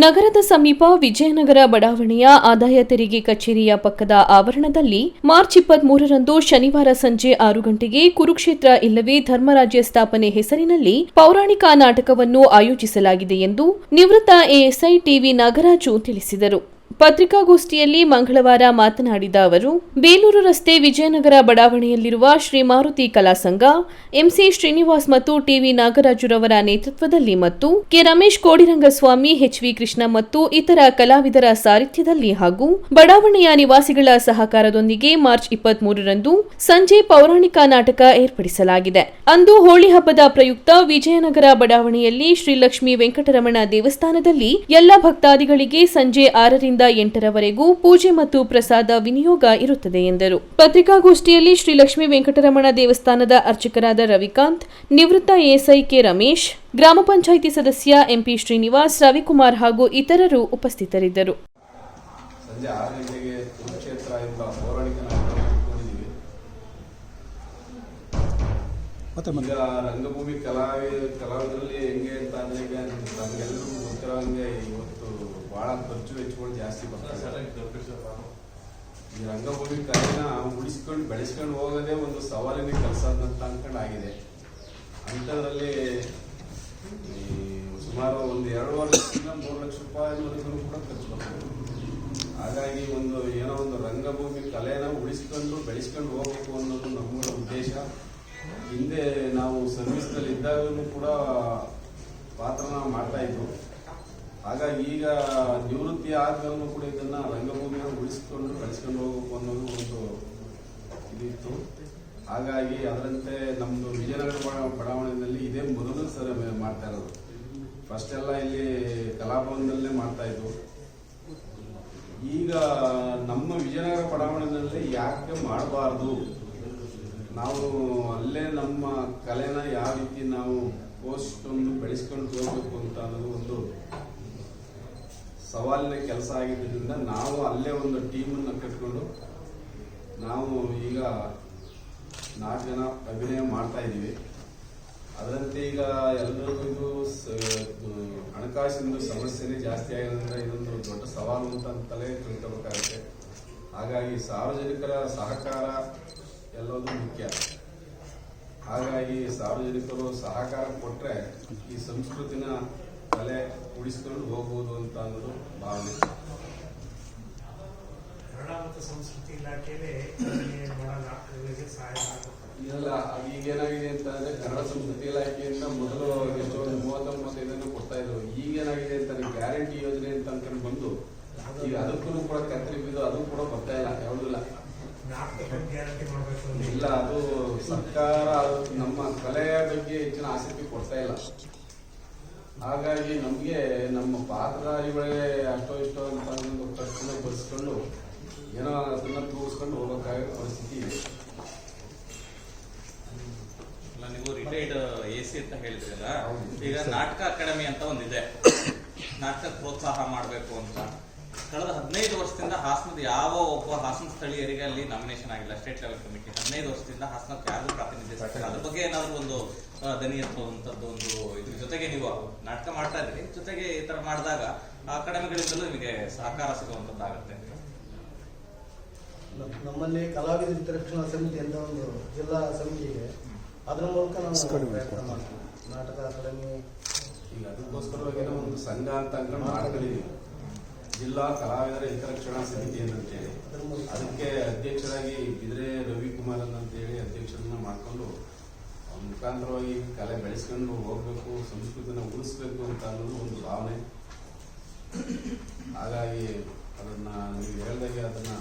ನಗರದ ಸಮೀಪ ವಿಜಯನಗರ ಬಡಾವಣೆಯ ಆದಾಯ ತೆರಿಗೆ ಕಚೇರಿಯ ಪಕ್ಕದ ಆವರಣದಲ್ಲಿ ಮಾರ್ಚ್ 23ರಂದು ಶನಿವಾರ ಸಂಜೆ 6 ಗಂಟೆಗೆ ಕುರುಕ್ಷೇತ್ರ ಇಲ್ಲವೇ ಧರ್ಮರಾಜ್ಯ ಸ್ಥಾಪನೆ ಹೆಸರಿನಲ್ಲಿ ಪೌರಾಣಿಕ ನಾಟಕವನ್ನು ಆಯೋಜಿಸಲಾಗಿದೆ ಎಂದು ನಿವೃತ್ತ ಎಎಸ್ಐ ಟಿವಿ ನಾಗರಾಜು ತಿಳಿಸಿದರು. ಪತ್ರಿಕಾಗೋಷ್ಠಿಯಲ್ಲಿ ಮಂಗಳವಾರ ಮಾತನಾಡಿದ ಅವರು, ಬೇಲೂರು ರಸ್ತೆ ವಿಜಯನಗರ ಬಡಾವಣೆಯಲ್ಲಿರುವ ಶ್ರೀ ಮಾರುತಿ ಕಲಾ ಸಂಘ, ಎಂಸಿ ಶ್ರೀನಿವಾಸ್ ಮತ್ತು ಟಿವಿ ನಾಗರಾಜುರವರ ನೇತೃತ್ವದಲ್ಲಿ ಮತ್ತು ಕೆ ರಮೇಶ್ ಕೋಡಿರಂಗಸ್ವಾಮಿ, ಎಚ್ವಿ ಕೃಷ್ಣ ಮತ್ತು ಇತರ ಕಲಾವಿದರ ಸಾರಥ್ಯದಲ್ಲಿ ಹಾಗೂ ಬಡಾವಣೆಯ ನಿವಾಸಿಗಳ ಸಹಕಾರದೊಂದಿಗೆ ಮಾರ್ಚ್ 23ರಂದು ಸಂಜೆ ಪೌರಾಣಿಕ ನಾಟಕ ಏರ್ಪಡಿಸಲಾಗಿದೆ. ಅಂದು ಹೋಳಿ ಹಬ್ಬದ ಪ್ರಯುಕ್ತ ವಿಜಯನಗರ ಬಡಾವಣೆಯಲ್ಲಿ ಶ್ರೀ ಲಕ್ಷ್ಮೀ ವೆಂಕಟರಮಣ ದೇವಸ್ಥಾನದಲ್ಲಿ ಎಲ್ಲ ಭಕ್ತಾದಿಗಳಿಗೆ ಸಂಜೆ 6ರಿಂದ 8ರವರೆಗೂ ಪೂಜೆ ಮತ್ತು ಪ್ರಸಾದ ವಿನಿಯೋಗ ಇರುತ್ತದೆ ಎಂದರು. ಪತ್ರಿಕಾಗೋಷ್ಠಿಯಲ್ಲಿ ಶ್ರೀ ಲಕ್ಷ್ಮೀ ವೆಂಕಟರಮಣ ದೇವಸ್ಥಾನದ ಅರ್ಚಕರಾದ ರವಿಕಾಂತ್, ನಿವೃತ್ತ ಎಎಸ್ಐ ಕೆ ರಮೇಶ್, ಗ್ರಾಮ ಪಂಚಾಯಿತಿ ಸದಸ್ಯ ಎಂಪಿ ಶ್ರೀನಿವಾಸ್, ರವಿಕುಮಾರ್ ಹಾಗೂ ಇತರರು ಉಪಸ್ಥಿತರಿದ್ದರು. ಸಂಜೆ 6 ಗಂಟೆಗೆ ಕುರುಕ್ಷೇತ್ರ ಎಂಬ ಪೌರಾಣಿಕ ನಾಟಕ ಇಟ್ಕೊಂಡಿದ್ದೀವಿ. ಈಗ ರಂಗಭೂಮಿ ಕಲಾವಿದರಲ್ಲಿ ಹೆಂಗೆ ಅಂತ ಅಂದ್ರೆ ಈಗ ನಮಗೆಲ್ಲರೂ ಗೊತ್ತಿರೋ ಹಂಗೆ ಇವತ್ತು ಬಹಳ ಖರ್ಚು ವೆಚ್ಚಗಳು ಜಾಸ್ತಿ ಬರ್ತಾರೆ. ಈ ರಂಗಭೂಮಿ ಕಲೆನ ಉಳಿಸ್ಕೊಂಡು ಬೆಳೆಸ್ಕೊಂಡು ಹೋಗೋದೇ ಒಂದು ಸವಾಲಿನ ಕೆಲಸ ಅಂತ ಅನ್ಕೊಂಡಾಗಿದೆ. ಅಂಥದ್ರಲ್ಲಿ ಸುಮಾರು ಒಂದು 2 ವರ್ಷದಿಂದ 3 ಲಕ್ಷ ರೂಪಾಯಿವರೆಗೂ ಕೂಡ ಖರ್ಚು ಬರ್ತದೆ. ಹಾಗಾಗಿ ಏನೋ ಒಂದು ರಂಗಭೂಮಿ ಕಲೆನ ಉಳಿಸ್ಕೊಂಡು ಬೆಳೆಸ್ಕೊಂಡು ಹೋಗ್ಬೇಕು ಅನ್ನೋದು ನಮ್ಮ ಉದ್ದೇಶ. ಹಿಂದೆ ನಾವು ಸರ್ವಿಸ್ನಲ್ಲಿ ಇದ್ದಾಗಲೂ ಕೂಡ ಪಾತ್ರನ ಮಾಡ್ತಾ ಇದ್ವು. ಹಾಗಾಗಿ ಈಗ ನಿವೃತ್ತಿ ಆದ್ಮೇಲೂ ಕೂಡ ಇದನ್ನ ರಂಗಭೂಮಿಯನ್ನು ಉಳಿಸ್ಕೊಂಡು ಬೆಳೆಸ್ಕೊಂಡು ಹೋಗ್ಬೇಕು ಅನ್ನೋದು ಒಂದು ಇದಿತ್ತು. ಹಾಗಾಗಿ ಅದರಂತೆ ನಮ್ದು ವಿಜಯನಗರ ಬಡಾವಣೆಯಲ್ಲಿ ಇದೇ ಮೊದಲು ಸರಿ ಮಾಡ್ತಾ ಇರೋದು. ಫಸ್ಟ್ ಎಲ್ಲ ಇಲ್ಲಿ ಕಲಾಭವನದಲ್ಲೇ ಮಾಡ್ತಾ ಇದ್ವು. ಈಗ ನಮ್ಮ ವಿಜಯನಗರ ಬಡಾವಣೆಯಲ್ಲಿ ಯಾಕೆ ಮಾಡಬಾರ್ದು, ನಾವು ಅಲ್ಲೇ ನಮ್ಮ ಕಲೆನ ಯಾವ ರೀತಿ ನಾವು ಪೋಷಿಸ್ಕೊಂಡು ಬೆಳೆಸ್ಕೊಂಡು ಹೋಗ್ಬೇಕು ಅಂತ ಅನ್ನೋದು ಒಂದು ಸವಾಲಿನ ಕೆಲಸ ಆಗಿದ್ದರಿಂದ ನಾವು ಅಲ್ಲೇ ಒಂದು ಟೀಮನ್ನು ಕಟ್ಕೊಂಡು ನಾವು ಈಗ 4 ಜನ ಅಭಿನಯ ಮಾಡ್ತಾ ಇದ್ದೀವಿ. ಅದರಂತೆ ಈಗ ಎಲ್ಲರಿಗೂ ಇದು ಹಣಕಾಸಿನ ಸಮಸ್ಯೆನೇ ಜಾಸ್ತಿ ಆಗಿರೋದ್ರಿಂದ ಇದೊಂದು ದೊಡ್ಡ ಸವಾಲು ಅಂತಲೇ ತಿಳ್ಕೋಬೇಕಾಗುತ್ತೆ. ಹಾಗಾಗಿ ಸಾರ್ವಜನಿಕರ ಸಹಕಾರ ಎಲ್ಲವೂ ಮುಖ್ಯ. ಹಾಗಾಗಿ ಸಾರ್ವಜನಿಕರು ಸಹಕಾರ ಕೊಟ್ಟರೆ ಈ ಸಂಸ್ಕೃತಿನ ಕಲೆ ಉಳಿಸ್ಕೊಂಡು ಹೋಗ್ಬೋದು ಅಂತ ಅನ್ನೋದು ಭಾವನೆ. ಕನ್ನಡ ಮತ್ತು ಸಂಸ್ಕೃತಿ ಇಲಾಖೆಯಲ್ಲಿ ಇಲ್ಲ, ಈಗೇನಾಗಿದೆ ಅಂತಂದ್ರೆ ಕನ್ನಡ ಸಂಸ್ಕೃತಿ ಇಲಾಖೆಯಿಂದ ಮೊದಲು ಎಷ್ಟೊಂದು 30-35 ಕೊಡ್ತಾ ಇದ್ರು. ಈಗೇನಾಗಿದೆ ಅಂತಂದ್ರೆ ಗ್ಯಾರಂಟಿ ಯೋಜನೆ ಅಂತ ಅನ್ಕೊಂಡು ಬಂದು ಈಗ ಅದಕ್ಕೂ ಕೂಡ ಕತ್ತರಿ ಬಿದ್ದು ಅದು ಕೂಡ ಬರ್ತಾ ಇಲ್ಲ, ಯಾವುದಿಲ್ಲ. ಇಲ್ಲ, ಅದು ಸರ್ಕಾರ ನಮ್ಮ ಕಲೆಯ ಬಗ್ಗೆ ಹೆಚ್ಚಿನ ಆಸಕ್ತಿ ಕೊಡ್ತಾ ಇಲ್ಲ. ಹಾಗಾಗಿ ನಮಗೆ ನಮ್ಮ ಪಾತ್ರಧಾರಿಗಳೇ ಅಷ್ಟೋ ಇಷ್ಟೋ ಅಂತ ಒಂದು ಖರ್ಚನ್ನ ಬರೆಸ್ಕೊಂಡು ಏನೋ ಅದನ್ನ ತೂಗಿಸ್ಕೊಂಡು ಹೋಗೋಕ್ಕಾಗೋ ಪರಿಸ್ಥಿತಿ ಇದೆ. ನೀವು ರಿಟೈರ್ಡ್ ಎಸಿ ಅಂತ ಹೇಳಿದ್ರಲ್ಲ, ಈಗ ನಾಟಕ ಅಕಾಡೆಮಿ ಅಂತ ಒಂದಿದೆ. ನಾಟಕ ಪ್ರೋತ್ಸಾಹ ಮಾಡಬೇಕು ಅಂತ ಕಳೆದ 15 ವರ್ಷದಿಂದ ಹಾಸನದ ಯಾವ ಒಬ್ಬ ಹಾಸನ ಸ್ಥಳೀಯರಿಗೆ ಅಲ್ಲಿ ನಾಮಿನೇಷನ್ ಆಗಿಲ್ಲ. ಸ್ಟೇಟ್ ಲೆವೆಲ್ ಕಮಿಟಿ 15 ವರ್ಷದಿಂದ ಹಾಸನಕ್ಕೆ ಯಾರು ಪ್ರಾತಿನಿಧ್ಯ ಸಿಗ್ತಾರೆ. ಅದ್ರ ಬಗ್ಗೆ ಏನಾದ್ರು ಒಂದು ದನಿ ಎತ್ತುವಂಥದ್ದು ಒಂದು ಇದ್ರ ಜೊತೆಗೆ ನೀವು ನಾಟಕ ಮಾಡ್ತಾ ಇದ್ರಿ, ಜೊತೆಗೆ ಈ ತರ ಮಾಡಿದಾಗ ಅಕಾಡೆಮಿಗಳಿಂದಲೂ ನಿಮಗೆ ಸಹಕಾರ ಸಿಗುವಂತದ್ದಾಗುತ್ತೆ. ನಮ್ಮಲ್ಲಿ ಕಲಾವಿದರ ಹಿತರಕ್ಷಣಾ ಸಮಿತಿ ಅಂತ ಒಂದು ಜಿಲ್ಲಾ ಸಮಿತಿ ಇದೆ. ಅದರ ಮೂಲಕ ನಾವು ಪ್ರಯತ್ನ ಮಾಡ್ತೀವಿ. ನಾಟಕ ಅಕಾಡೆಮಿ ಈಗ ಅದಕ್ಕೋಸ್ಕರವಾಗಿ ಒಂದು ಸಂಘ ಅಂತ ಅನ್ಕೊಂಡು ಮಾಡ್ಕೊಂಡಿದ್ದೀವಿ, ಜಿಲ್ಲಾ ಕಲಾವಿದರ ಹಿತರಕ್ಷಣಾ ಸಮಿತಿ ಅಂತೇಳಿ. ಅದಕ್ಕೆ ಅಧ್ಯಕ್ಷರಾಗಿ ಬಿದ್ರೆ ರವಿಕುಮಾರ್ ಅಂತೇಳಿ ಅಧ್ಯಕ್ಷರನ್ನ ಮಾಡ್ಕೊಂಡು ಮುಖಾಂತರವಾಗಿ ಕಲೆ ಬೆಳೆಸ್ಕೊಂಡು ಹೋಗ್ಬೇಕು, ಸಂಸ್ಕೃತಿನ ಉಳಿಸ್ಬೇಕು ಅಂತ ಅನ್ನೋದು ಒಂದು ಭಾವನೆ. ಹಾಗಾಗಿ ಅದನ್ನ ನೀವು ಹೇಳ್ದಾಗೆ ಅದನ್ನ